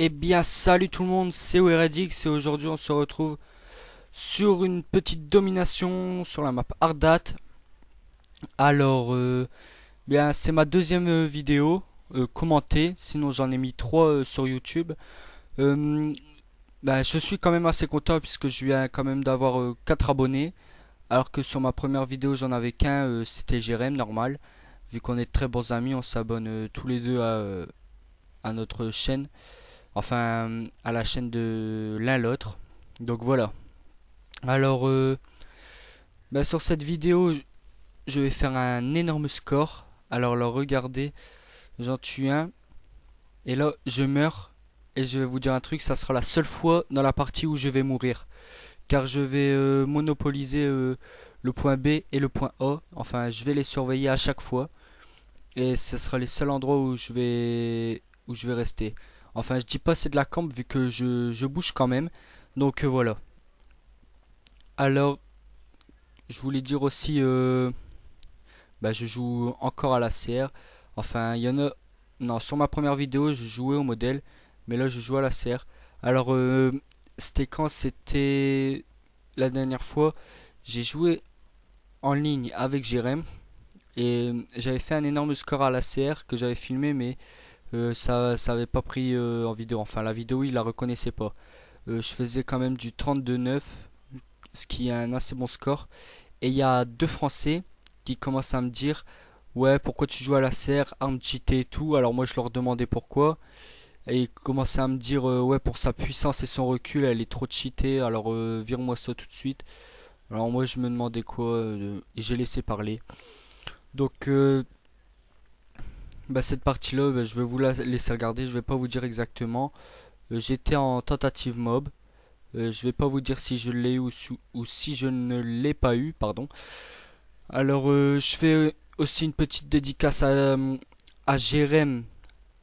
Eh bien, salut tout le monde, c'est Weredix et aujourd'hui on se retrouve sur une petite domination sur la map Ardat. Alors, bien, c'est ma deuxième vidéo commentée, sinon j'en ai mis trois sur YouTube. Euh, je suis quand même assez content puisque je viens quand même d'avoir 4 abonnés, alors que sur ma première vidéo j'en avais qu'un, c'était Jérém, normal. Vu qu'on est très bons amis, on s'abonne tous les deux à notre chaîne. Enfin à la chaîne de l'un l'autre. Donc voilà. Alors sur cette vidéo, je vais faire un énorme score. Alors là, regardez, j'en tue un et là je meurs et je vais vous dire un truc, ça sera la seule fois dans la partie où je vais mourir car je vais monopoliser le point B et le point A. Enfin, je vais les surveiller à chaque fois et ce sera les seuls endroits où je vais rester. Enfin, je dis pas c'est de la camp vu que je bouge quand même. Donc voilà. Alors, je voulais dire aussi, je joue encore à la CR. Enfin, il y en a. Non, sur ma première vidéo, je jouais au modèle, mais là, je joue à la CR. Alors, c'était quand? C'était la dernière fois. J'ai joué en ligne avec Jérém et j'avais fait un énorme score à la CR que j'avais filmé, mais ça avait pas pris en vidéo. Enfin, la vidéo, il la reconnaissait pas. Je faisais quand même du 32-9, ce qui est un assez bon score. Et il y a deux Français qui commencent à me dire ouais, pourquoi tu joues à la CR, arme cheatée et tout. Alors moi je leur demandais pourquoi. Et ils commençaient à me dire ouais, pour sa puissance et son recul, elle est trop cheatée. Alors vire-moi ça tout de suite. Alors moi je me demandais quoi et j'ai laissé parler. Donc cette partie-là, je vais vous la laisser regarder. Je vais pas vous dire exactement. J'étais en tentative mob. Je vais pas vous dire si je l'ai eu ou si je ne l'ai pas eu, pardon. Alors, je fais aussi une petite dédicace à Jérém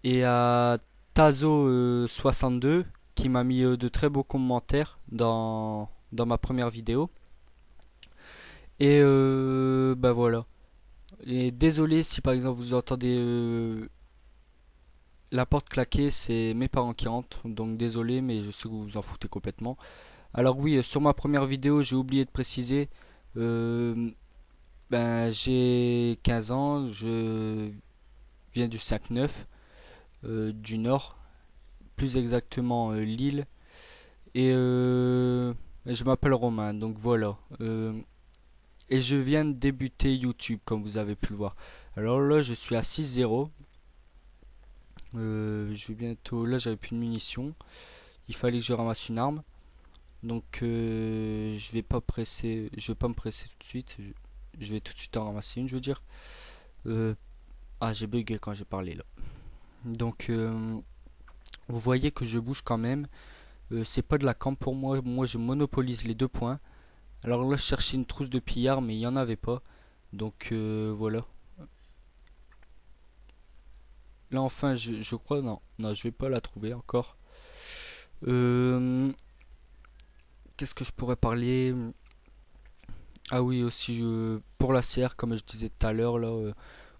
et à Tazo62 qui m'a mis de très beaux commentaires dans ma première vidéo. Et voilà. Et désolé si par exemple vous entendez la porte claquer, c'est mes parents qui rentrent. Donc désolé, mais je sais que vous vous en foutez complètement. Alors oui, sur ma première vidéo, j'ai oublié de préciser. euh, j'ai 15 ans, je viens du 5-9, du nord, plus exactement Lille, et je m'appelle Romain, donc voilà. Et je viens de débuter YouTube, comme vous avez pu le voir. Alors là, je suis à 6-0. Je vais bientôt. Là, j'avais plus de munitions. Il fallait que je ramasse une arme. Donc, je vais pas me presser tout de suite. Je vais tout de suite en ramasser une, je veux dire. Euh, j'ai bugué quand j'ai parlé là. Donc, vous voyez que je bouge quand même. C'est pas de la camp pour moi. Moi, je monopolise les deux points. Alors là, je cherchais une trousse de pillard, mais il y en avait pas. Donc voilà. Là, enfin, je crois, non, non, je vais pas la trouver encore. Euh, Qu'est-ce que je pourrais parler? Ah oui, aussi pour la CR, comme je disais tout à l'heure, là,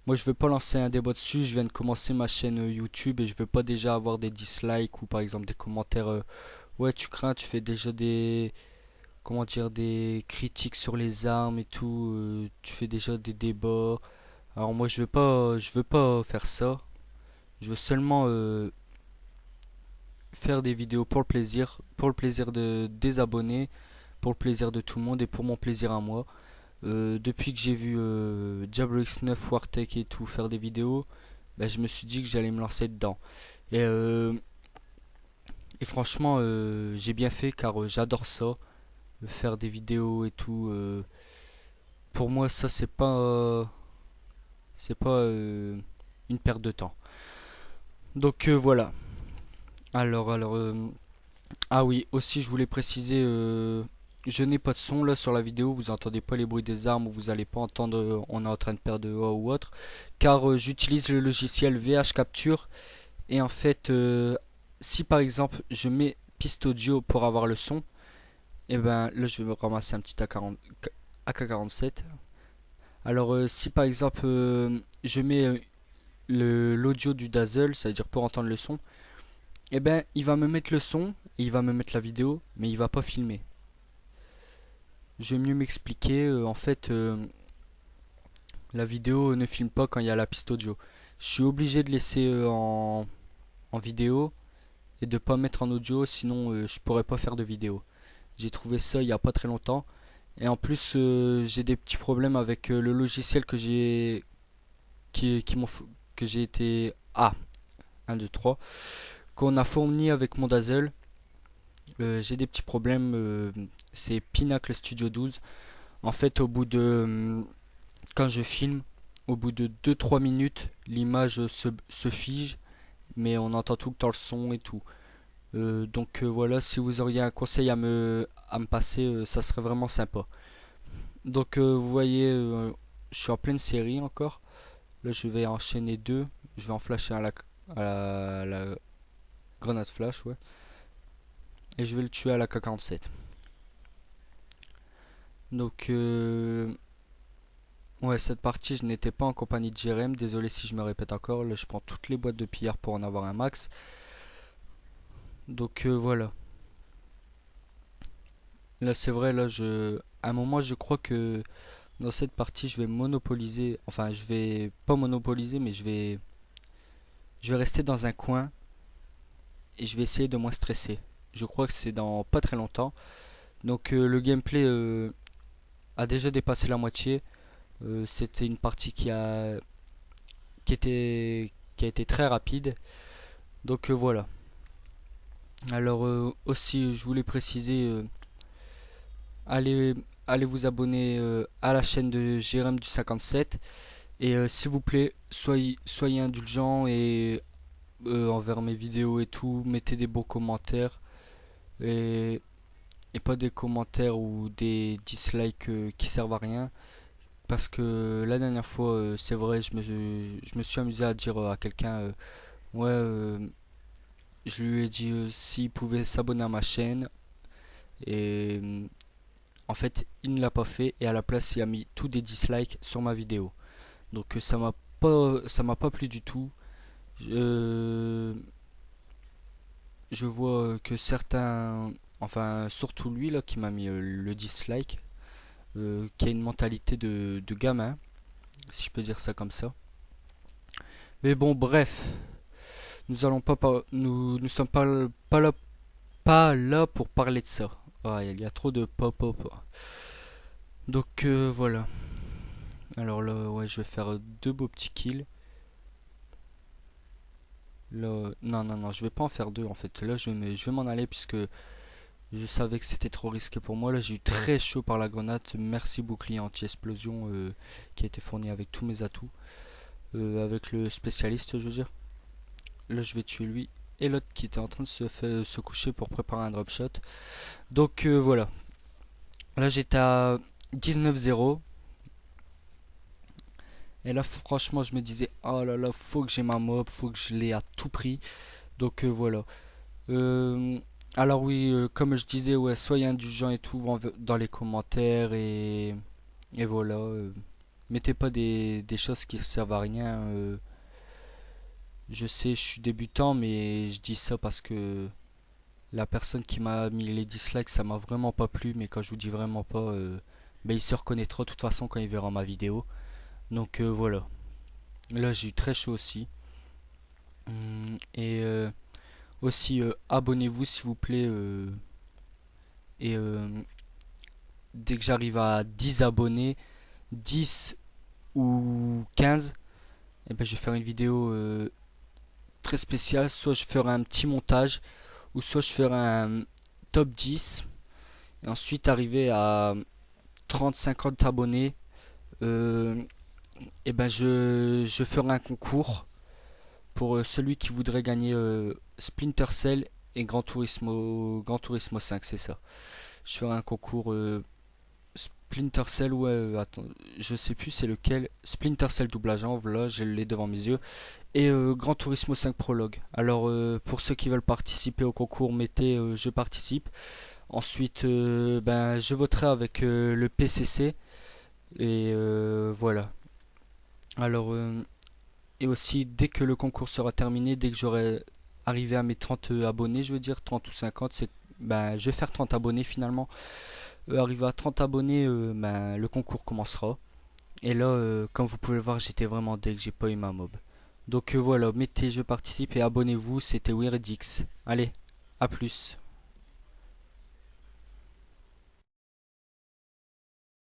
moi je veux pas lancer un débat dessus. Je viens de commencer ma chaîne YouTube et je veux pas déjà avoir des dislikes ou par exemple des commentaires. Ouais, tu crains, tu fais déjà des comment dire des critiques sur les armes et tout, tu fais déjà des débats. Alors moi je veux pas faire ça. Je veux seulement faire des vidéos pour le plaisir de des abonnés, pour le plaisir de tout le monde et pour mon plaisir à moi. Depuis que j'ai vu Diablo X9, Wartech et tout faire des vidéos, je me suis dit que j'allais me lancer dedans. Et, euh, et franchement, j'ai bien fait car j'adore ça, faire des vidéos et tout. Pour moi, ça c'est pas une perte de temps. Donc voilà. Alors, ah oui, aussi je voulais préciser, je n'ai pas de son là sur la vidéo, vous entendez pas les bruits des armes, ou vous allez pas entendre on est en train de perdre de A ou autre, car j'utilise le logiciel VH Capture et en fait, si par exemple je mets piste audio pour avoir le son, et ben là je vais me ramasser un petit AK40, AK-47. Alors si par exemple je mets l'audio du Dazzle, ça veut dire pour entendre le son, eh ben il va me mettre le son et il va me mettre la vidéo, mais il va pas filmer. Je vais mieux m'expliquer. En fait, la vidéo ne filme pas quand il y a la piste audio. Je suis obligé de laisser en vidéo et de pas mettre en audio, sinon je pourrais pas faire de vidéo. J'ai trouvé ça il y a pas très longtemps. Et en plus, j'ai des petits problèmes avec le logiciel que j'ai qui m'ont que j'ai été 1 2 3 qu'on a fourni avec mon Dazzle. J'ai des petits problèmes, c'est Pinacle Studio 12. En fait, au bout de quand je filme, au bout de 2 3 minutes, l'image se fige, mais on entend tout le temps le son et tout. Donc voilà, si vous auriez un conseil à me passer, ça serait vraiment sympa. Donc vous voyez, je suis en pleine série encore. Là, je vais enchaîner deux. Je vais en flasher à la grenade flash, ouais. Et je vais le tuer à la K47. Donc, ouais, cette partie, je n'étais pas en compagnie de Jérém. Désolé si je me répète encore. Là, je prends toutes les boîtes de pillard pour en avoir un max. Donc, voilà. Là, c'est vrai, là, à un moment, je crois que dans cette partie, je vais monopoliser. Enfin, je vais pas monopoliser, mais je vais rester dans un coin et je vais essayer de moins stresser. Je crois que c'est dans pas très longtemps. Donc, le gameplay a déjà dépassé la moitié. C'était une partie qui a été très rapide. Donc voilà. Alors aussi, je voulais préciser, allez, allez vous abonner à la chaîne de Jérém du 57. Et s'il vous plaît, soyez indulgents et envers mes vidéos et tout, mettez des beaux commentaires et, et pas des commentaires ou des dislikes qui servent à rien. Parce que la dernière fois, c'est vrai, je me suis amusé à dire à quelqu'un, ouais, je lui ai dit s'il pouvait s'abonner à ma chaîne. Et en fait, il ne l'a pas fait. Et à la place, il a mis tous des dislikes sur ma vidéo. Donc ça m'a pas plu du tout. Je, je vois que certains, enfin surtout lui là qui m'a mis le dislike, qui a une mentalité de gamin, si je peux dire ça comme ça. Mais bon, bref, nous allons pas nous sommes pas là pour parler de ça. Ah, il y a trop de pop-up. Donc voilà. Alors là, ouais, je vais faire deux beaux petits kills. Là, non, non, non, je vais pas en faire deux en fait. Là, je vais m'en aller puisque je savais que c'était trop risqué pour moi. Là, j'ai eu très chaud par la grenade. Merci bouclier anti-explosion qui a été fourni avec tous mes atouts. Avec le spécialiste, je veux dire. Là, je vais tuer lui et l'autre qui était en train de se coucher pour préparer un drop shot. Donc voilà. Là, j'étais à 19-0. Et là, franchement, je me disais, oh là là, faut que j'ai ma mob, faut que je l'ai à tout prix. Donc voilà. Euh, alors oui, comme je disais, ouais, soyez indulgents et tout dans les commentaires et voilà. Mettez pas des choses qui servent à rien. Je sais, je suis débutant, mais je dis ça parce que la personne qui m'a mis les dislikes, ça m'a vraiment pas plu. Mais quand je vous dis vraiment pas, ben, il se reconnaîtra de toute façon quand il verra ma vidéo. Donc voilà. Là, j'ai eu très chaud aussi. Et aussi, abonnez-vous s'il vous plaît. Et dès que j'arrive à 10 abonnés, 10 ou 15, et ben, je vais faire une vidéo très spéciale. Soit je ferai un petit montage, ou soit je ferai un top 10. Et ensuite, arriver à 30-50 abonnés, euh, et ben je ferai un concours pour celui qui voudrait gagner Splinter Cell et Gran Turismo 5, c'est ça. Je ferai un concours Splinter Cell, ouais, attends, je sais plus c'est lequel. Splinter Cell double agent, voilà, je l'ai devant mes yeux. Et Gran Turismo 5 Prologue. Alors, pour ceux qui veulent participer au concours, mettez je participe. Ensuite, ben, je voterai avec le PCC. Et voilà. Alors, et aussi, dès que le concours sera terminé, dès que j'aurai arriver à mes 30 abonnés, je veux dire 30 ou 50, c'est je vais faire 30 abonnés finalement. Arrivé à 30 abonnés, le concours commencera. Et là, comme vous pouvez le voir, j'étais vraiment deg, j'ai pas eu ma mob. Donc voilà, mettez je participe et abonnez-vous, c'était Weirdix. Allez, à plus.